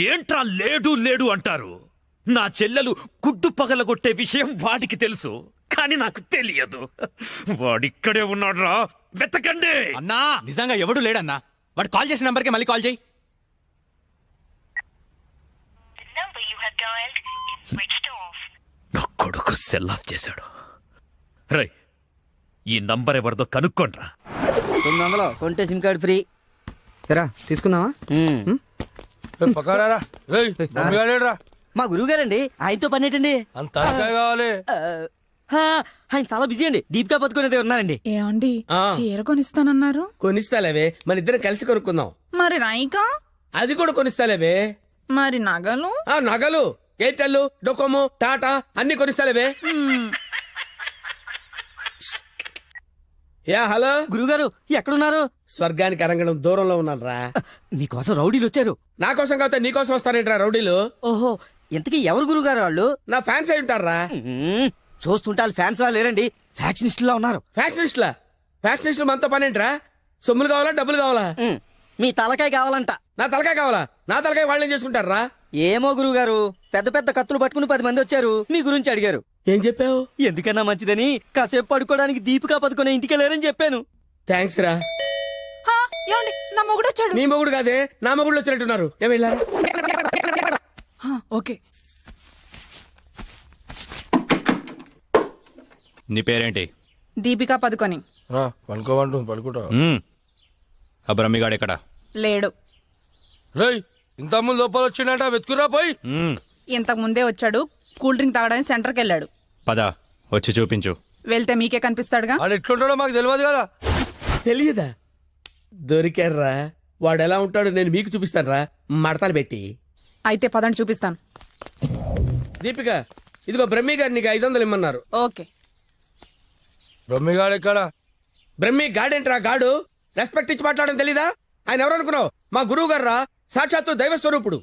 ఏంట్రా లేడు లేడు అంటారు? నా చెల్లెలు గుడ్డు పగలగొట్టే విషయం వాడికి తెలుసు, కానీ నాకు తెలియదు. వాడిక్కడే ఉన్నాడ్రా, వెతకండి. అన్నా నిజంగా ఎవడు లేడన్నా. వాడు కాల్ చేసిన నంబర్కి మళ్ళీ కాల్ చేయి. నా కొడుకు సెల్ ఆఫ్ చేశాడు. రై, ఈ నంబర్ ఎవరిదో కనుక్కోండ్రా. 900 కొంటే సిమ్ కార్డ్ ఫ్రీ. ఎరా తీసుకుందామా? మా గురువు గారండి, ఆయనతో పని ఏంటండి? అంత కావాలి. ఆయన చాలా బిజీ అండి. దీపికా పదుకునేది ఉన్నారండి. ఏమండి చీర కొనిస్తానన్నారు? కొనిస్తాలేవే, మన ఇద్దరం కలిసి కొనుక్కుందాం. మరి నాయిక? అది కూడా కొనిస్తాలేవే. మరి నగలు? నగలు ఎయిర్టెల్, డొకోమో, టాటా అన్ని కొనిస్తాలేవే. యా హలో గురుగారు ఎక్కడున్నారు? స్వర్గానికి అరంగడం దూరంలో ఉన్నాను రా. మీకోసం రౌడీలు వచ్చారు. నా కోసం కాకపోతే నీ కోసం వస్తారేంట్రా రౌడీలు? ఓహో, ఇంతకీ ఎవరు గురుగారు వాళ్ళు? నా ఫ్యాన్స్ అయి ఉంటారా? చూస్తుంటే వాళ్ళు ఫ్యాన్స్ లా లేరండి, ఫ్యాక్షనిస్టులా ఉన్నారు. ఫ్యాక్షనిస్టులా? ఫ్యాక్షనిస్టులు మనతో పని ఏంట్రా? సొమ్ములు కావాలా, డబ్బులు కావాలా? మీ తలకాయ కావాలంట. నా తలకాయ కావాలా? నా తలకాయ వాళ్ళు ఏం చేసుకుంటారా? ఏమో గురుగారు, పెద్ద పెద్ద కత్తులు పట్టుకుని 10 మంది వచ్చారు, మీ గురించి అడిగారు. ఏం చెప్పావు? ఎందుకన్నా మంచిదని కాసేపు పడుకోవడానికి దీపికా పదుకునే ఇంటికి వెళ్ళారని చెప్పాను. థ్యాంక్స్ రా. ఏమండి, నా మొగుడు వచ్చాడు. నీ మొగుడు కాదే, నా మొగుడు వచ్చినట్టున్నారు. ఏం వెళ్ళారా? ఓకే. నీ పేరేంటి? దీపికా పదుకొని. పడుకోమంటు పడుకుంటా. ఆ బ్రహ్మిగాడు ఎక్కడ? లేడు. రేయ్, ఇంత ముందు లోపల వచ్చిండట, వెతుకురా పోయి. ఇంతకు ముందే వచ్చాడు, కూల్ డ్రింక్ తాగడానికి సెంటర్కి వెళ్ళాడు. పద వచ్చి చూపించు. వెళ్తే మీకే కనిపిస్తాడుగా. వాడు ఎట్లుంటాడో మాకు తెలియదు కదా. తెలియదా? దొరికారా? వాడు ఎలా ఉంటాడో నేను మీకు చూపిస్తాను రా, మడతలు పెట్టి. అయితే పదండి చూపిస్తాను. దీపిక, ఇదిగో బ్రహ్మి గారు నీకు 500 ఇమ్మన్నారు. ఓకే. బ్రహ్మిగాడు ఎక్కడ? బ్రహ్మి గాడేంట్రా గాడు? రెస్పెక్ట్ ఇచ్చి మాట్లాడడం తెలీదా? ఆయన ఎవరు అనుకున్నావు? మా గురువు గారు రా, సాక్షాత్తు దైవ స్వరూపుడు.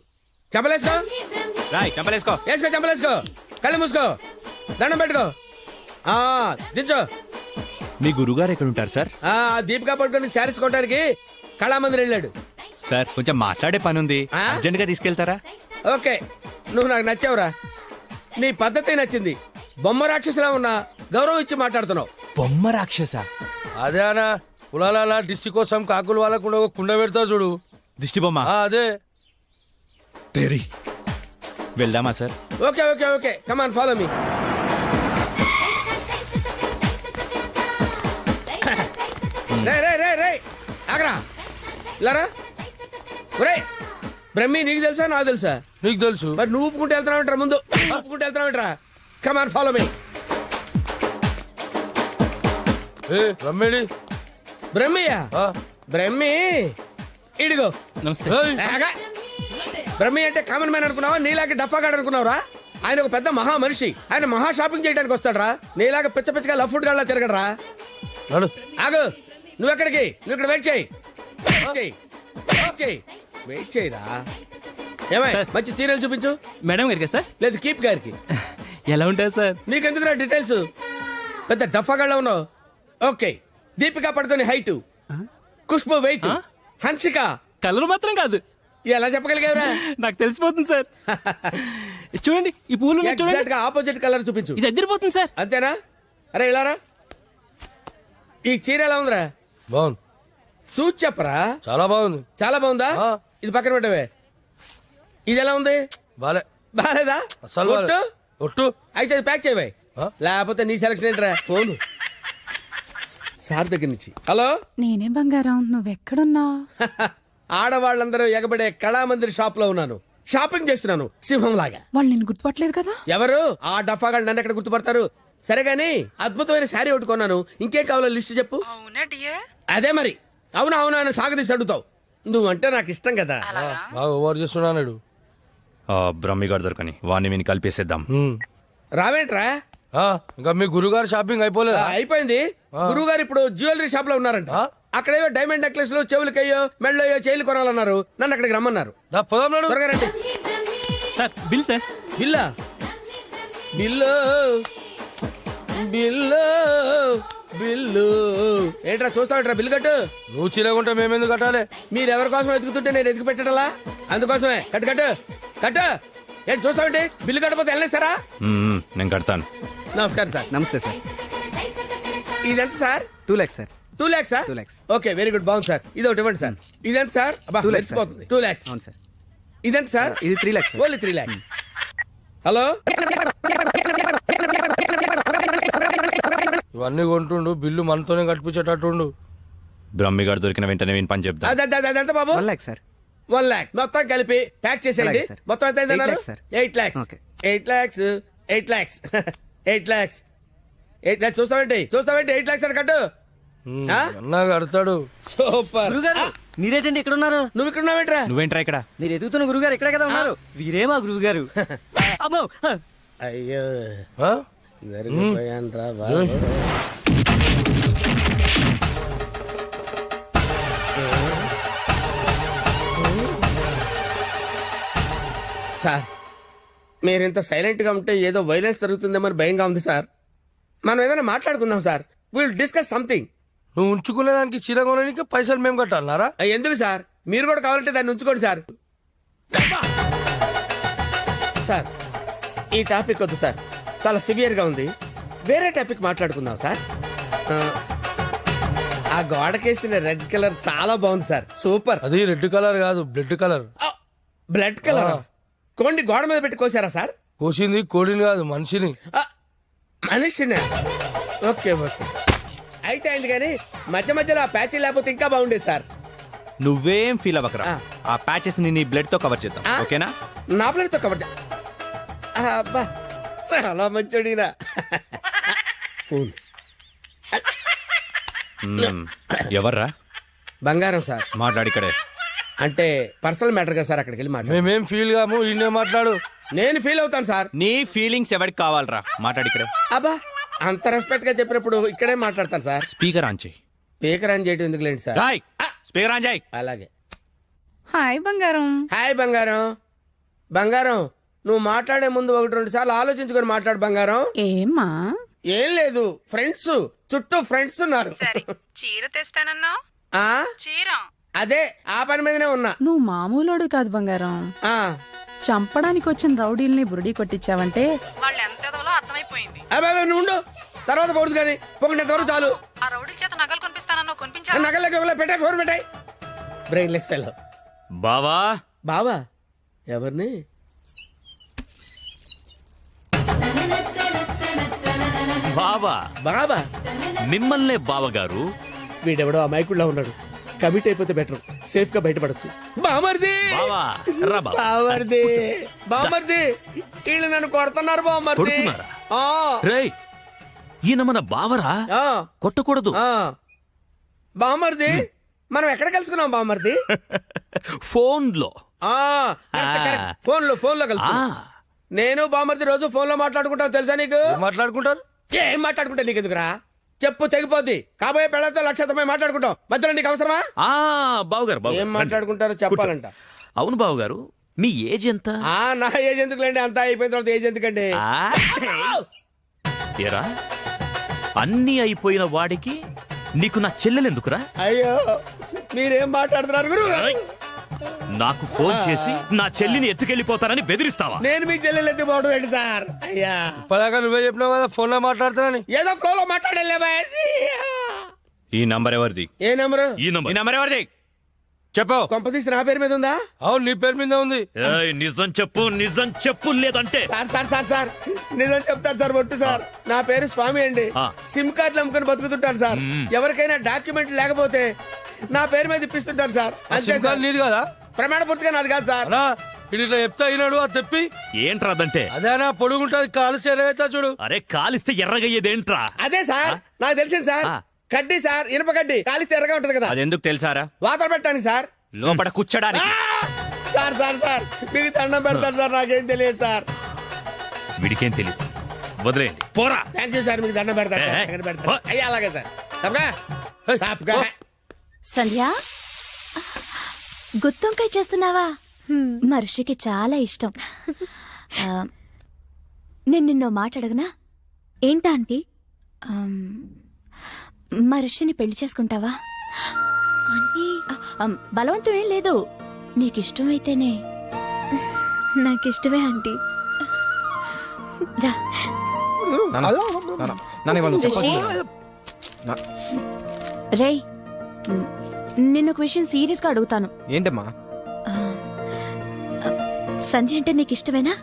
చెంపలేసుకో, రాయ్ చంపలేసుకో. వేసుకో, చెంపలేసుకో, కళ్ళు మూసుకో, దండం పెట్టుకో, దించో. మీ గురుగారు ఎక్కడ ఉంటారు సార్? దీపికా పట్టుకొని శారీస్ కొట్టడానికి కళామందిర్ వెళ్ళాడు. సార్ కొంచెం మాట్లాడే పని ఉంది, అర్జెంట్ గా తీసుకెళ్తారా? ఓకే, నువ్వు నాకు నచ్చావురా. నీ పద్ధతి నచ్చింది. బొమ్మ రాక్షసులా ఉన్నా గౌరవం ఇచ్చి మాట్లాడుతున్నావు. బొమ్మ రాక్షస? అదే అనా కులాల దిష్టి కోసం కాకులు వాళ్ళకు ఒక కుండ పెడతావు చూడు, దిష్టి బొమ్మ. అదే. వెళ్దామా sir? Okay okay okay, come on follow me. రే రే రే రే ఆగరా, ఇలారా. ఒరే బ్రహ్మి, నీకు తెలుసా నాకు తెలుసా? నీకు తెలుసు. మరి నువ్వు ఊపుకుంటూ వెళ్తున్నావు ముందు, ఊపుకుంటూ వెళ్తున్నావు. Come on follow me. బ్రహ్మేడి? బ్రహ్మియా? బ్రహ్మి ఇడిగో. నమస్తే. బ్రహ్మి అంటే కామన్ మ్యాన్ అనుకున్నావా? నీలాగా డఫాగాడు అనుకున్నావురా? ఆయన ఒక పెద్ద మహా మనిషి. ఆయన మహా షాపింగ్ చేయడానికి వస్తాడరా. నీలాగా పిచ్చ పిచ్చగా లఫ్ ఫుడ్ గాళ్ళ తిరగడరా. ఆగు, నువ్వు ఎక్కడికి? నువ్వు ఇక్కడ వెయిట్ చేయి, వెయిట్ చేయరా. ఏమై మంచి సీరియల్ చూపించు. మేడం గారికి సార్? లేదు, కీప్ గారికి. ఎలా ఉంటారు సార్? నీకెందుకు డీటెయిల్స్? పెద్ద డఫాగాళ్ళ ఉన్నావు. Okay, Deepika Padukone height, Khushbu weight, Hansika colour మాత్రం కాదు. ఎలా చెప్పగలిగావురా? నాకు తెలిసిపోతుంది సార్. చూడండి ఈ పూలు ఎగ్జాక్ట్ గా ఆపోజిట్ కలర్ చూపించు. ఇది అదిరిపోతుంది సార్. అంతేనా? అరే ఇలారా. ఈ చీర ఎలా ఉందిరా? బాగుంది. చూసి చెప్పరా. చాలా బాగుంది. చాలా బాగుందా? ఇది పక్కన పెట్టవే. ఇది ఎలా ఉంది? బాలే. బాలేదా? అసలు ఒట్టు? ఒట్టు. అయితే అది ప్యాక్ చేయవే. లేకపోతే నీ సెలక్షన్ ఏంట్రా? ఫోన్ సార్ దగ్గర నుంచి. హలో, నేనే బంగారం, నువ్వెక్కడున్నా? ఆడవాళ్ళందరూ ఎగబడే కళామందిర్ షాప్ లో ఉన్నాను. షాపింగ్ చేస్తున్నాను సింహం లాగా. వాళ్ళు నేను గుర్తుపట్టలేదు కదా. ఎవరు? ఆ డఫాగాళ్ళు నన్ను ఎక్కడ గుర్తుపడతారు? సరే గానీ అద్భుతమైన శారీ ఒకటి కొన్నాను. ఇంకేం కావాలో లిస్ట్ చెప్పు. అదే మరి. అవునా అవునా అని సాగదీసి అడుగుతావు. నువ్వంటే నాకు ఇష్టం కదా. బాగా ఓవర్ చేస్తున్నాడు. బ్రహ్మిగాడు దొరకని వాణ్ణి విని కలిపేసేద్దాం. రావేంట్రా? ఇంకా మీ గురుగారు షాపింగ్ అయిపోలేదు? అయిపోయింది. గురువు గారు ఇప్పుడు జ్యువెలరీ షాప్ లో ఉన్నారంట. అక్కడేవో డైమండ్ నెక్లెస్ లు, చెవులకయ్యో, మెళ్ళయ్యో, చైలు కొనాలన్నారు. నన్ను అక్కడికి రమ్మన్నారు. త్వరగా రండి. Sir bill sir. బిల్లా? బిల్లు బిల్లు బిల్లు ఏంట్రా చూస్తావేంట్రా బిల్లు కట్టు. నువ్వు చిరగుంటే మేమెందుకు కట్టాలి? మీరు ఎవరి కోసం ఎదుగుతుంటే నేను ఎదుగు పెట్టడలా, అందుకోసమే కట్టు కట్టు కట్టు. ఏంటి చూస్తావేంటి, బిల్లు కట్టపోతే వెళ్ళేస్తారా? నేను కడతాను. నమస్కారం సార్. నమస్తే సార్. ఇదెంత sir? 2 lakhs sir. 2 lakhs sir. 2 lakhs. Okay very good, బాగుంది సార్. ఇది ఒకటి ఇవ్వండి సార్. ఇదెంత సార్? 2 lakhs sir. 2 lakhs. అవును సార్. ఇదెంత సార్? ఇది 3 lakhs sir. Only 3 lakhs. Hello ఇవన్నీ కొంటుండు, బిల్లు మనతోనే కట్టించేటట్టుండు. బ్రహ్మిగాడు దొరికిన వెంటనే వీని పని చెప్తా. అదంత బాబు? 1 lakh సార్. 1 lakh మొత్తం కలిపి ప్యాక్ చేసేయండి. అలాగే సార్. మొత్తం ఎంత 8 lakhs sir. 8 lakhs. Okay. 8 lakhs 8 lakhs 8 lakhs 8 lakhs. చూస్తావేంటి 8 lakhs అని కట్టు. ఆ? అన్నా కడతాడు. సూపర్. గురుగారు మీరేంటండి ఇక్కడ ఉన్నారు? నువ్వు ఇక్కడ ఉన్నావేంట్రా? నువ్వేంట్రా ఇక్కడ? మీరు ఎదుగుతున్న గురుగారు ఇక్కడే కదా ఉన్నారు. వీరే మా గురువు గారు. అమ్మో అయ్యో ఆ? జరిగిపోయాన్రా బాబు. సార్ మీరింత సైలెంట్ గా ఉంటే ఏదో వైలెన్స్ జరుగుతుందేమని భయంగా ఉంది సార్. మనం ఏదైనా మాట్లాడుకుందాం సార్. Will discuss something. నువ్వు ఉంచుకునే దానికి చిరగొనడానికి పైసలు మేము కట్టాలన్నారా? ఎందుకు సార్, మీరు కూడా కావాలంటే దాన్ని ఉంచుకోండి సార్. సార్ ఈ టాపిక్ వద్దు సార్, చాలా సివియర్ గా ఉంది. వేరే టాపిక్ మాట్లాడుకుందాం సార్. ఆ గోడకేసిన రెడ్ కలర్ చాలా బాగుంది సార్, సూపర్. అది రెడ్ కలర్ కాదు, బ్లడ్ కలర్. Blood colour. కోండి గోడ మీద పెట్టి కోసారా సార్? కోసింది కోడిని కాదు, మనిషిని. మనిషినే. ఓకే ఓకే అయితే అయింది, కానీ మధ్య మధ్యలో ఆ ప్యాచీ లేకపోతే ఇంకా బాగుండేది సార్. నువ్వేం ఫీల్ అవ్వకరా. ఆ. ఆ ప్యాచెస్ ని నీ బ్లడ్ తో కవర్ చేద్దాం, ఆ? ఓకేనా? నా ప్లేట్తో కవర్ అబ్బా చాలా మంచోడినా. ఫోన్ ఎవర్రా? బంగారం సార్. మాట్లాడి ఇక్కడే. అంటే పర్సనల్ మ్యాటర్ కదా సార్, అక్కడికి వెళ్ళి మాట్లాడు. మేమేం ఫీల్ కాము, ఈయనే మాట్లాడు. నేను ఫీల్ అవుతాను సార్. నీ ఫీలింగ్స్ ఎవరికి కావాలరా? మాట్లాడి ఇక్కడే. అబ్బా అంత రెస్పెక్ట్ గా చెప్పినప్పుడు ఇక్కడే మాట్లాడతాను సార్. స్పీకర్ ఆన్ చేయి. స్పీకర్ అని చేయడం ఎందుకులేండి సార్. రాయ్ స్పీకర్ ఆన్ చేయి. అలాగే. హాయ్ బంగారం. హాయ్ బంగారం. బంగారం నువ్వు మాట్లాడే ముందు 1-2 సార్లు ఆలోచించుకొని మాట్లాడు బంగారం. ఏమ్మా? ఏం లేదు, ఫ్రెండ్స్ చుట్టూ ఫ్రెండ్స్ ఉన్నారు. చీర తెస్తానన్నావు. ఆ చీర అదే ఆ పని మీదనే ఉన్నా. నువ్వు మామూలోడు కాదు బంగారం. ఆ చంపడానికి వచ్చిన రౌడీల్ని బురుడి కొట్టించావంటే వాళ్ళు ఎంత ఎదవలో అర్థమైపోయింది. అబ్బాయి నువ్వు ఉండు, తర్వాత పోదు కానీ పొగినంత వరకు చాలు. ఆ రౌడీల చేత నగలు కొనిపిస్తానన్నావు, కొనిపించావా? నగలకి పెట్టాయి, ఫోన్ పెట్టాయి. Brainless fellow. బావా బావా ఎవరిని? బావా బాబా మిమ్మల్నే బావగారు. వీడెవడో అమాయకుడిలా ఉన్నాడు. కమిట్ అయిపోతే బెటర్, సేఫ్ గా బయటపడచ్చు. బామర్ది బావా రా బావా. బామర్ది బామర్ది వీళ్ళు నన్ను కొడుతున్నారు బామర్ది. కొడుతున్నారా? ఆ, రేయ్ ఈయన మన బావరా, ఆ, కొట్టకూడదు. ఆ. బామర్ది మనం ఎక్కడ కలుసుకున్నాం బామర్ది? ఫోన్ లో. ఆ, కరెక్ట్, కరెక్ట్. ఫోన్ లో కలుసుకున్నాం. నేను బామర్ది రోజు ఫోన్ లో మాట్లాడుకుంటాను, తెలుసా నీకు? ఏం మాట్లాడుకుంటారు? ఏం మాట్లాడుకుంటా నీకు ఎందుకురా? చెప్పు తెగిపోద్ది. కాబోయే పెళ్ళతో లక్షతమై మాట్లాడుకుంటాం, మధ్యలో నీకు అవసరమా? బావగారు బావగారు, ఏం రండి. మాట్లాడుకుంటారో చెప్పాలంట. అవును బావగారు, మీ ఏజ్ ఎంత? ఆ నా ఏజ్ ఎందుకులేండి, అంతా అయిపోయిన తర్వాత ఏజ్ ఎందుకండి? ఆ, ఏరా అన్నీ అయిపోయిన వాడికి నీకు నా చెల్లెలెందుకురా? అయ్యో మీరేం మాట్లాడుతున్నారు గురు? ఏయ్, నాకు ఫోన్ చేసి నా చెల్లిని ఎత్తుకెళ్ళిపోతానని బెదిరిస్తావా? నేను మీకు చెల్లెలు ఎత్తిపోవడం ఏంటి సార్? అయ్యా ఇప్పటిదాకా నువ్వే చెప్పినావు కదా ఫోన్ లో మాట్లాడుతానని. ఏదో ఫ్లో లో మాట్లాడలేవా? ఈ నంబర్ ఎవరిది? ఏ నెంబరు? ఈ ఈ నంబర్. నంబర్ ఎవరిది చెప్పు. కొంపతీసి నా పేరు మీద ఉందా? అవును నీ పేరు మీద ఉంది. ఏయ్, నిజం చెప్పు లేదంటే సార్ నిజం చెప్తాను సార్, ఒట్టు సార్. నా పేరు స్వామి అండి. ఆ. సిమ్ కార్డులు అమ్ముకొని బతుకుతుంటాను సార్. ఎవరికైనా డాక్యుమెంట్ లేకపోతే నా పేరు మీద ఇప్పిస్తుంటాను సార్. అంతే సిమ్ సార్, కార్డు నీది కదా? ప్రమాణ పూర్తిగా నాది కాదు సార్. అలా ఇది ఇట్లా చెప్తా అయినాడు, అది తెప్పి. ఏంట్రాదంటే? అదేనా పొడుగుంటది, కాలు చేరవుతా చూడు. అరే కాలిస్తే ఎర్రగయ్యేదేంట్రా? అదే సార్ నాకు తెలిసింది సార్. ఆ. కడ్డీ సార్, ఇనుప కడ్డీ కాలిస్తే ఎర్రగా ఉంటది కదా, అది ఎందుకు తెలుసారా? వాతలు పెట్టడానికి సార్. లోపల కూర్చోడానికి. సార్ మీకు దండం పెడతాను సార్, నాకేం తెలియదు సార్. వీడికేం తెలియదు, వదిలేయండి పోరా. థ్యాంక్ యూ సార్, మీకు దండం పెడతాను సార్, దండం పెడతాను. అయ్యా అలాగే సార్. తప్పగా తప్పగా. సంధ్య గుత్తొంకాయ చేస్తున్నావా? మా ఋషికి చాలా ఇష్టం. నేను నిన్నో మాట అడగనా? ఏంటా ఆంటీ? మా ఋషిని పెళ్లి చేసుకుంటావా బలవంతం ఏం లేదు నీకిష్టమైతేనే. నాకిష్టమే ఆంటీ. రా. రిషి. రేయ్ నిన్న ఒక విషయం సీరియస్ గా అడుగుతాను. ఏంటమ్మా? సంజయ్ అంటే నీకు ఇష్టమేనా?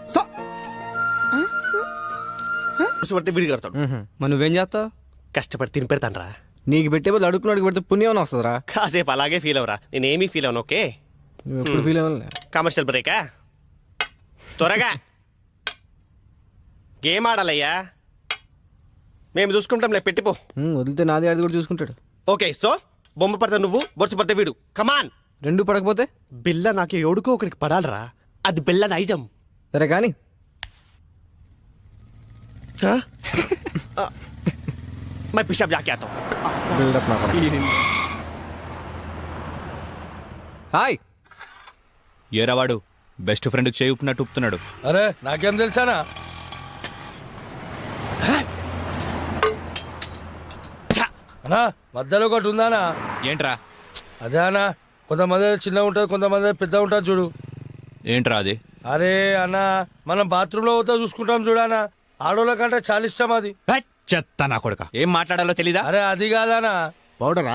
బిడి కడతాడు. మరి నువ్వేం చేస్తావు? కష్టపడి తిని పెడతానరా. నీకు పెట్టే బదులు అడుగుతున్నాడికి పెడితే పుణ్యం వస్తుందిరా. కాసేపు అలాగే ఫీల్ అవరా, నేనేమీ ఫీల్ అవను. ఓకే, నువ్వు ఎప్పుడు ఫీల్ అవ్వాలి. కమర్షియల్ బ్రేకా? త్వరగా గేమ్ ఆడాలయ్యా, మేము చూసుకుంటాంలే. పెట్టిపో. వదిలితే నాది ఆడి కూడా చూసుకుంటాడు. ఓకే, సో బొమ్మ పడితే నువ్వు, బొరుసు పడితే వీడు. కమాన్. రెండు పడకపోతే బిల్ల నాకు ఎవడుకో ఒకరికి పడాలరా, అది బిల్ల నైజం. సరే కానీ मैं पिशाब जाके आता हूँ. బిల్డప్ నా హాయ్. ఏరావాడు బెస్ట్ ఫ్రెండ్కి చేయి ఉప్పినట్టు ఉప్పుతున్నాడు. అరే నాకేం తెలుసానా? అన్నా మధ్యలో ఒకటి ఉందానా? ఏంట్రా? అదే అన్నా, కొంతమంది చిన్న ఉంటుంది, కొంతమంది పెద్ద ఉంటుంది చూడు. ఏంట్రా అది? అరే అన్న, మనం బాత్రూమ్ లో పోతే చూసుకుంటాం చూడానా, ఆడోళ్ళ కంటే చాలా ఇష్టం అది. చెత్త నా కొడుక, ఏం మాట్లాడాలో తెలీదా? అరే అది కాదానా, పౌడరా?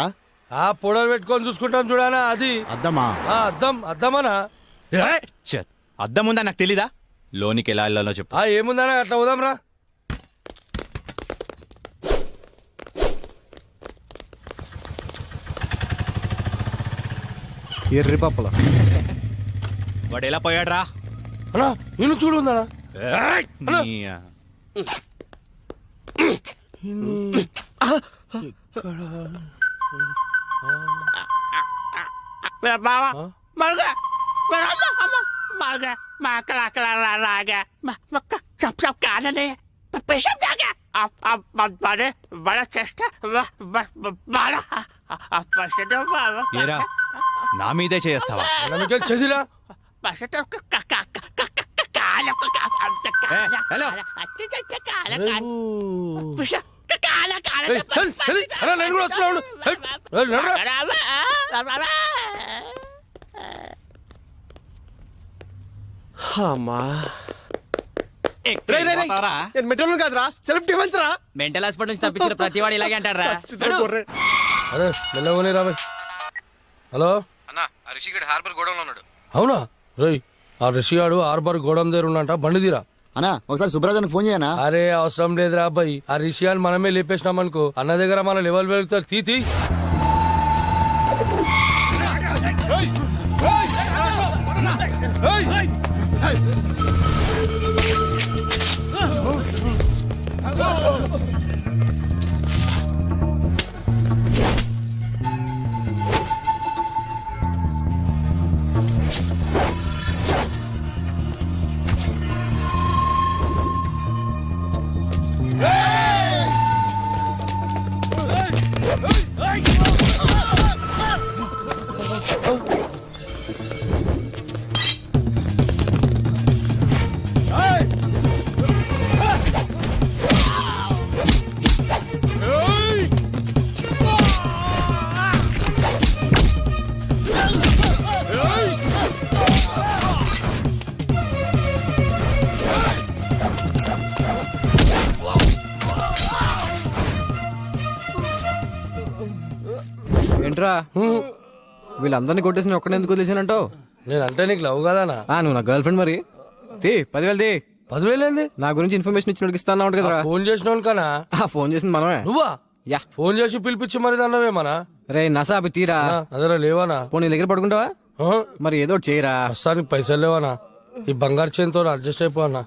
ఆ పౌడర్ పెట్టుకొని చూసుకుంటాం చూడానా, అది అద్దమా? అద్దమనా? చెత్త అద్దం ఉందా నాకు తెలీదా? లోనికి ఎలా వెళ్ళాలో చెప్పు. ఏముందనా, అట్లా పోదాం రా. ఎర్రి పప్పుల వాడు ఎలా పోయాడ్రా? అన్నా నేను చూడు ఉందనా. ఏరా నా మీదే చేస్తావా? చదిరా హలో నేను కూడా వస్తున్నాను. అమ్మా మెట్రోలు కాదురా, సెల్ఫ్ డిఫెన్స్ రా. మెంటల్ హాస్పిటల్ నుంచి తప్పించిన ప్రతి వాడు ఇలాగే అంటారా? అరే మెల్లవని రాబాయ్. హలో అన్నా, రిషిగడ్ హార్బర్ గోడౌన్లో ఉన్నాడు. అవునా? రేయ్ ఆ రిషిగాడు హార్బర్ గోడౌన్ దగ్గర ఉన్నంట, బండి తీరా. అన్నా ఒకసారి సుబ్రాజానికి ఫోన్ చేయనా? అరే అవసరం లేదురా అబ్బాయి, ఆ రిషిగాని మనమే లేపేసినాం అనుకో, అన్న దగ్గర మన లెవెల్ వెళ్తారు. తీ ఏంట్రా వీళ్ళందరినీ కొట్టేసి ఒక్కడ ఎందుకు వదిలేసానంటావు? నేను అంటే నీకు లవ్ కదానా? నువ్వు నా గర్ల్ ఫ్రెండ్ మరి. 10,000 తీ. 10,000 ఏంది? నా గురించి ఇన్ఫర్మేషన్ ఇచ్చినోడికి ఇస్తా అన్నావు కదరా. ఫోన్ చేసిన వాళ్ళకనా? ఫోన్ చేసింది మనమే. నువ్వా? యా. ఫోన్ చేసి పిలిపించి మరి దాన్నవేమనా? రే నసాబి తీరా. అదరా లేవానా? ఫోన్ నీ దగ్గర పడుకుంటావా? మరి ఏదో ఒకటి చేయరా. ప్రస్తుతానికి పైసలు లేవానా? ఈ బంగారు చేతితో అడ్జస్ట్ అయిపోనా?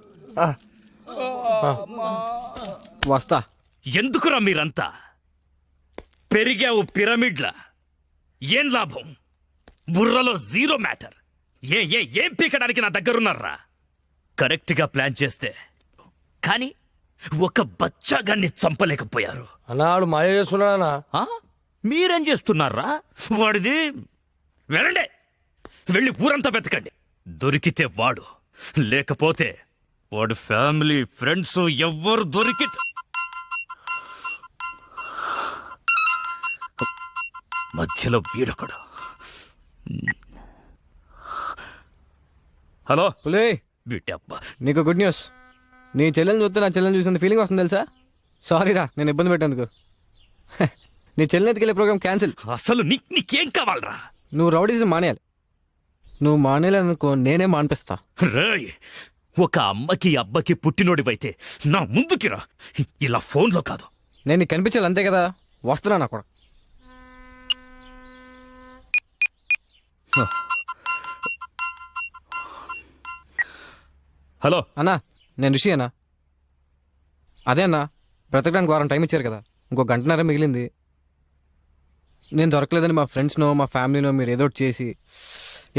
వస్తా. ఎందుకురా మీరంతా పెరిగావు పిరమిడ్ల? ఏం లాభం? బుర్రలో జీరో మ్యాటర్. ఏం పీకడానికి నా దగ్గరున్నారా? కరెక్ట్ గా ప్లాన్ చేస్తే కానీ ఒక బచ్చాగాన్ని చంపలేకపోయారు. అన్నాడు మాయ చేస్తున్నాడా? మీరేం చేస్తున్నారా? వాడిది వెళ్ళండి, వెళ్ళి ఊరంతా వెతకండి. దొరికితే వాడు, లేకపోతే వాడు ఫ్యామిలీ ఫ్రెండ్స్ ఎవ్వరు దొరికితే మధ్యలో వీడొకడు. హలో పులే వీటబ్బా, నీకు గుడ్ న్యూస్. నీ చెల్లెని చూస్తే నా చెల్లెని చూసిన ఫీలింగ్ వస్తుంది తెలుసా. సారీ రా నేను ఇబ్బంది పెట్టేందుకు. నీ చెల్లెని ఎత్తుకెళ్ళే ప్రోగ్రామ్ క్యాన్సిల్. అసలు నీకేం కావాలరా? నువ్వు రౌడీజం మానేయాలి. నువ్వు మానేయాలనుకో నేనే మానిపిస్తా. రేయ్, ఒక అమ్మకి అబ్బకి పుట్టినోడివైతే నా ముందుకి రా, ఇలా ఫోన్లో కాదు. నేను నీకు కనిపించాలి అంతే కదా. వస్తున్నా నా కూడా. హలో అన్నా నేను రిషి అన్నా. అదే అన్నా, బ్రతకడానికి వారం టైం ఇచ్చారు కదా, ఇంకో గంటన్నర మిగిలింది. నేను దొరకలేదని మా ఫ్రెండ్స్నో మా ఫ్యామిలీనో మీరు ఏదో ఒకటి చేసి,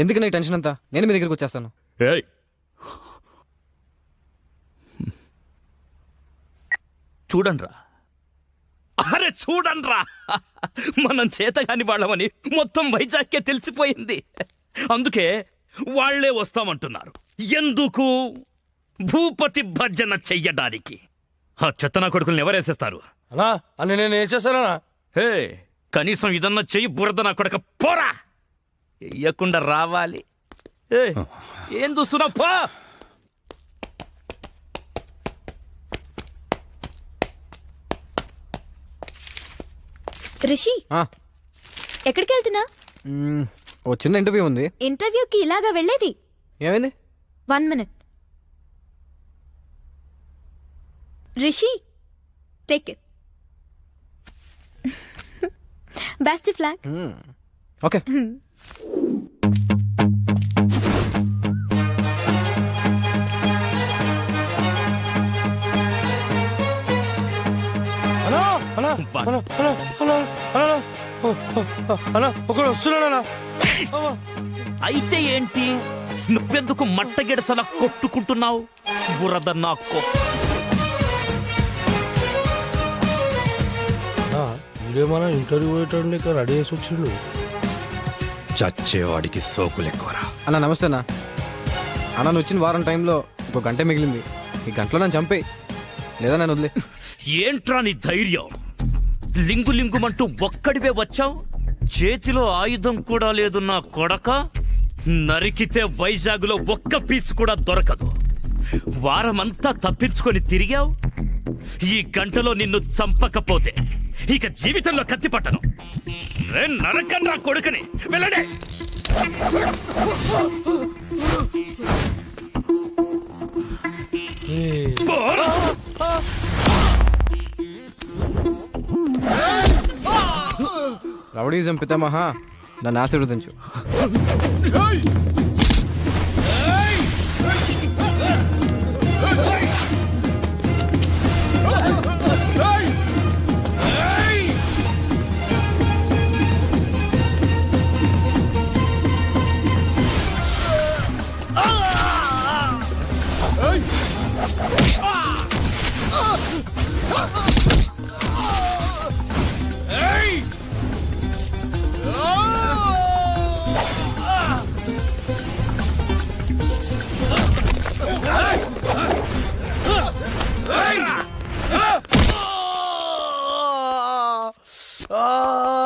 ఎందుకు నాకు టెన్షన్ అంతా, నేను మీ దగ్గరికి వచ్చేస్తాను. ఏయ్, చూడండ్రా, అరే చూడండ్రా, మనం చేతగాని వాళ్ళమని మొత్తం వైజాగ్కే తెలిసిపోయింది. అందుకే వాళ్లే వస్తామంటున్నారు. ఎందుకు? భూపతి భర్జన చెయ్యడానికి. ఆ చెత్తనా కొడుకుల్ని ఎవరేసేస్తారు? అన్నా అని నేను ఏం చేశానా? హే, కనీసం ఇదన్నా చెయ్యి, బురద నా కొడక పోరా. ఎయ్యకుండా రావాలి. ఏం చూస్తున్నావు? పో. రిషి ఎక్కడికి వెళ్తున్నా? ఓ చిన్న ఇంటర్వ్యూ ఉంది. ఇంటర్వ్యూకి ఇలాగా వెళ్ళేది? ఏమైంది? 1 minute. Rishi take it. Best flag. Okay. అన్నా అన్నా అన్నా అన్నా అన్నా అన్నా అన్నా ఒకడు వస్తున్నాడన్నా. అయితే ఏంటి? నువ్వెందుకు మట్టగిడసలా కొట్టుకుంటున్నావు? బురద నాకు. వీడేమన్నా ఇంటర్వ్యూ పోయేటండి ఇక్కడ రెడీ చేసి వచ్చిండు. చచ్చేవాడికి సోకులెక్కువరా. అన్నా నమస్తే అన్నా. అన్నా నువ్వు వచ్చిన వారం టైంలో ఇంకో గంట మిగిలింది. ఈ గంటలో నన్ను చంపేయి, లేదా నన్ను వదిలే. ఏంట్రా నీ ధైర్యం? లింగు లింగుమంటూ ఒక్కడివే వచ్చావు. చేతిలో ఆయుధం కూడా లేదు నా కొడక. నరికితే వైజాగ్లో ఒక్క పీస్ కూడా దొరకదు. వారమంతా తప్పించుకొని తిరిగావు. ఈ గంటలో నిన్ను చంపకపోతే ఇక జీవితంలో కత్తి పట్టను. నరకన్నా కొడుకని వెళ్ళడే. రౌడీజం పితామహ, నన్ను ఆశీర్వదించు.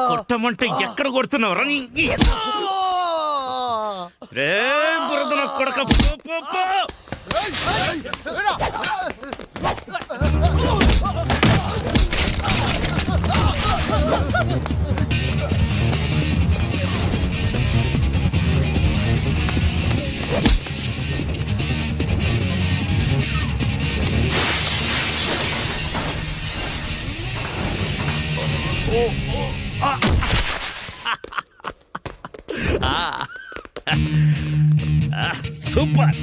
కొట్టమంటే ఎక్కడ కొడుతున్నావు? రే బురద నా కొడక, పో, పో, పో. సూపర్.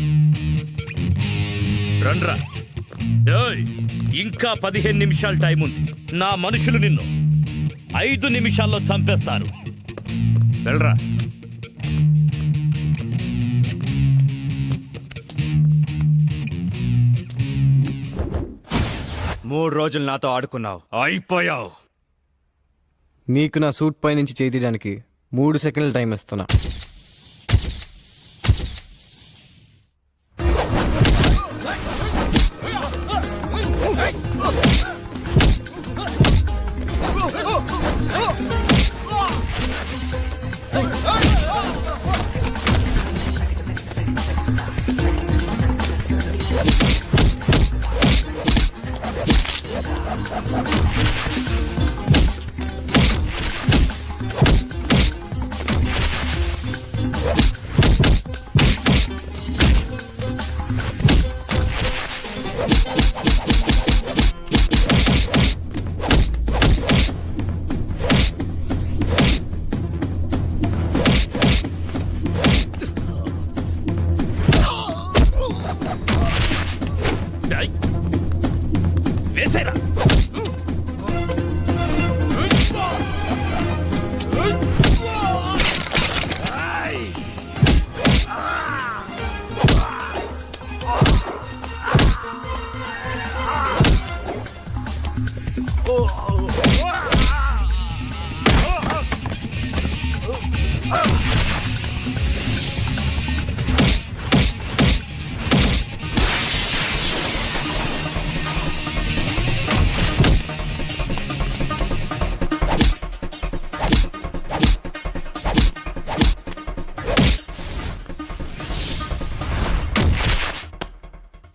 రండ్రా. ఏయ్, ఇంకా 15 నిమిషాలు టైం ఉంది. నా మనుషులు నిన్ను 5 నిమిషాల్లో చంపేస్తారు. వెళ్ళరా. మూడు రోజులు నాతో ఆడుకున్నావు, అయిపోయావు. నీకు నా సూట్ పై నుంచి చేయి తీయడానికి 3 సెకండ్ల టైం ఇస్తున్నా. వేసేరా